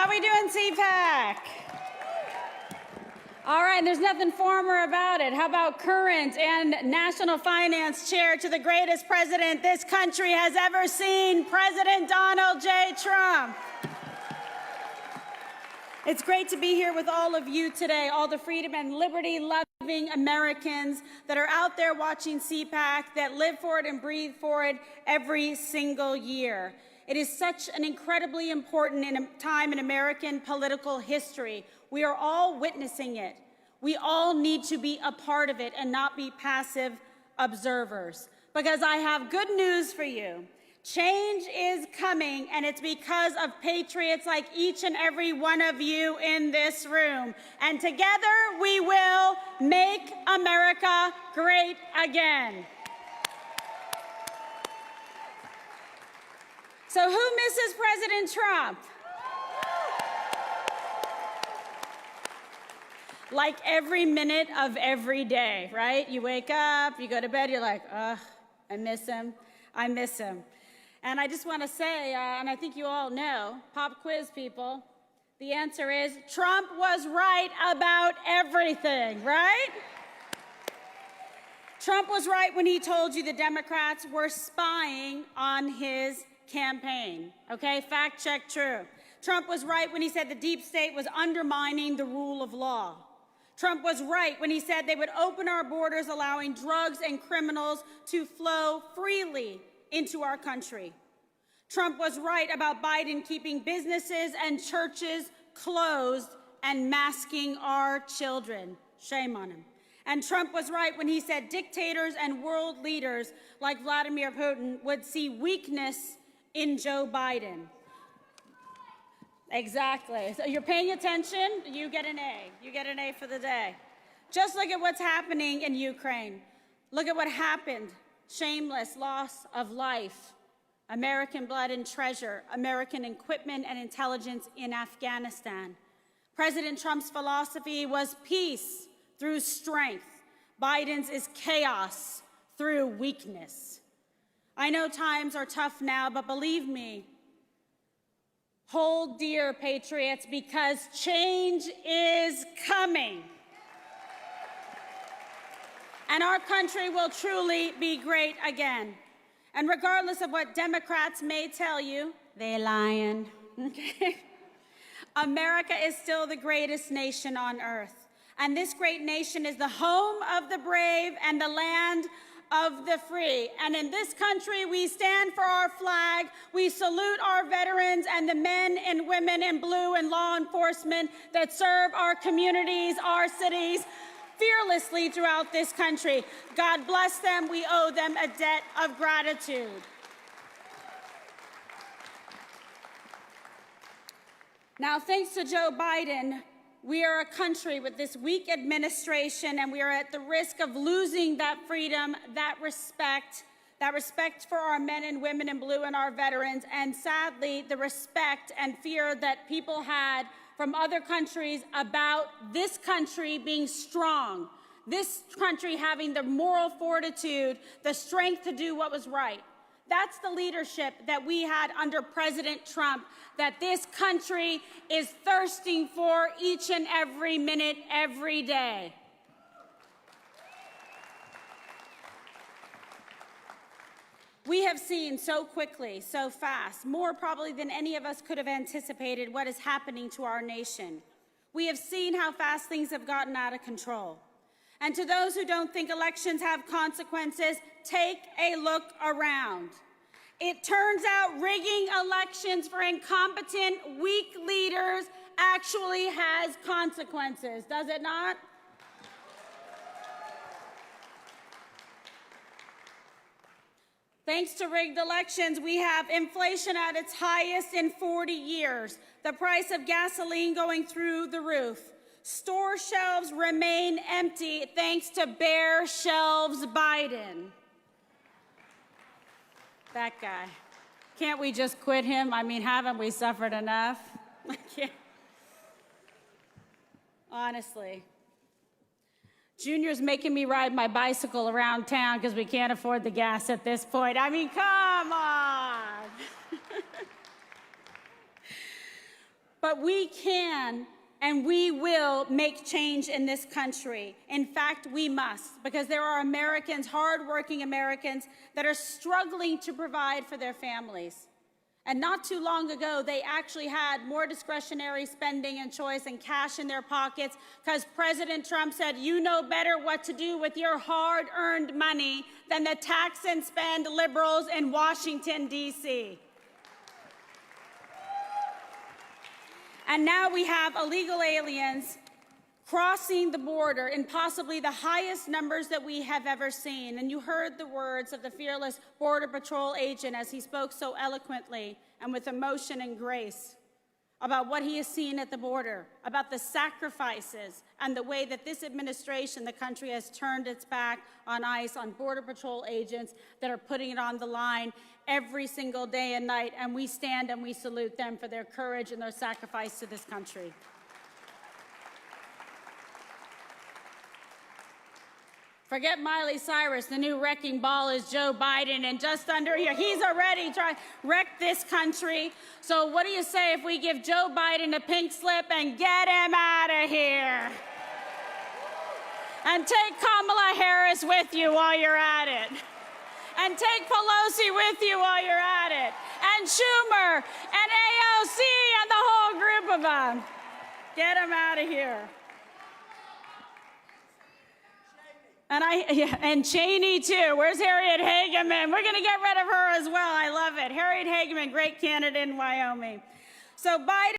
How we doing, Cpac? All right, there's nothing former about it. How about current and National Finance Chair to the greatest president this country has ever seen, President Donald J. Trump? It's great to be here with all of you today, all the freedom and liberty-loving Americans that are out there watching Cpac, that live for it and breathe for it every single year. It is such an incredibly important time in American political history. We are all witnessing it. We all need to be a part of it and not be passive observers. Because I have good news for you. Change is coming, and it's because of patriots like each and every one of you in this room. And together we will make America great again. So who misses President Trump? Like every minute of every day, right? You wake up, you go to bed, you're like, ugh, I miss him, I miss him. And I just want to say, and I think you all know, pop quiz people, the answer is Trump was right about everything, right? Trump was right when he told you the Democrats were spying on his campaign, okay? Fact check true. Trump was right when he said the deep state was undermining the rule of law. Trump was right when he said they would open our borders, allowing drugs and criminals to flow freely into our country. Trump was right about Biden keeping businesses and churches closed and masking our children. Shame on him. And Trump was right when he said dictators and world leaders like Vladimir Putin would see weakness in Joe Biden. Exactly. So you're paying attention, you get an A. You get an A for the day. Just look at what's happening in Ukraine. Look at what happened. Shameless loss of life, American blood and treasure, American equipment and intelligence in Afghanistan. President Trump's philosophy was peace through strength. Biden's is chaos through weakness. I know times are tough now, but believe me, hold dear, patriots, because change is coming. And our country will truly be great again. And regardless of what Democrats may tell you, they're lying, okay? America is still the greatest nation on earth. And this great nation is the home of the brave and the land of the free. And in this country, we stand for our flag. We salute our veterans and the men and women in blue and law enforcement that serve our communities, our cities, fearlessly throughout this country. God bless them. We owe them a debt of gratitude. Now, thanks to Joe Biden, we are a country with this weak administration, and we are at the risk of losing that freedom, that respect for our men and women in blue and our veterans, and sadly, the respect and fear that people had from other countries about this country being strong, this country having the moral fortitude, the strength to do what was right. That's the leadership that we had under President Trump, that this country is thirsting for each and every minute, every day. We have seen so quickly, so fast, more probably than any of us could have anticipated what is happening to our nation. We have seen how fast things have gotten out of control. And to those who don't think elections have consequences, take a look around. It turns out rigging elections for incompetent, weak leaders actually has consequences, does it not? Thanks to rigged elections, we have inflation at its highest in 40 years, the price of gasoline going through the roof. Store shelves remain empty thanks to bare shelves Biden. That guy. Can't we just quit him? I mean, haven't we suffered enough? I can't. Honestly. Junior's making me ride my bicycle around town because we can't afford the gas at this point. I mean, come on. But we can and we will make change in this country. In fact, we must, because there are Americans, hardworking Americans, that are struggling to provide for their families. And not too long ago, they actually had more discretionary spending and choice and cash in their pockets because President Trump said, you know better what to do with your hard-earned money than the tax and spend liberals in Washington, D.C. And now we have illegal aliens crossing the border in possibly the highest numbers that we have ever seen. And you heard the words of the fearless Border Patrol agent as he spoke so eloquently and with emotion and grace about what he has seen at the border, about the sacrifices and the way that this administration, the country, has turned its back on ICE, on Border Patrol agents that are putting it on the line every single day and night. And we stand and we salute them for their courage and their sacrifice to this country. Forget Miley Cyrus. The new wrecking ball is Joe Biden, and just under here, he's already trying to wreck this country. So what do you say if we give Joe Biden a pink slip and get him out of here? And take Kamala Harris with you while you're at it. And take Pelosi with you while you're at it. And Schumer and AOC and the whole group of them. Get them out of here. And Cheney, too. Where's Harriet Hageman? We're going to get rid of her as well. I love it. Harriet Hageman, great candidate in Wyoming. So Biden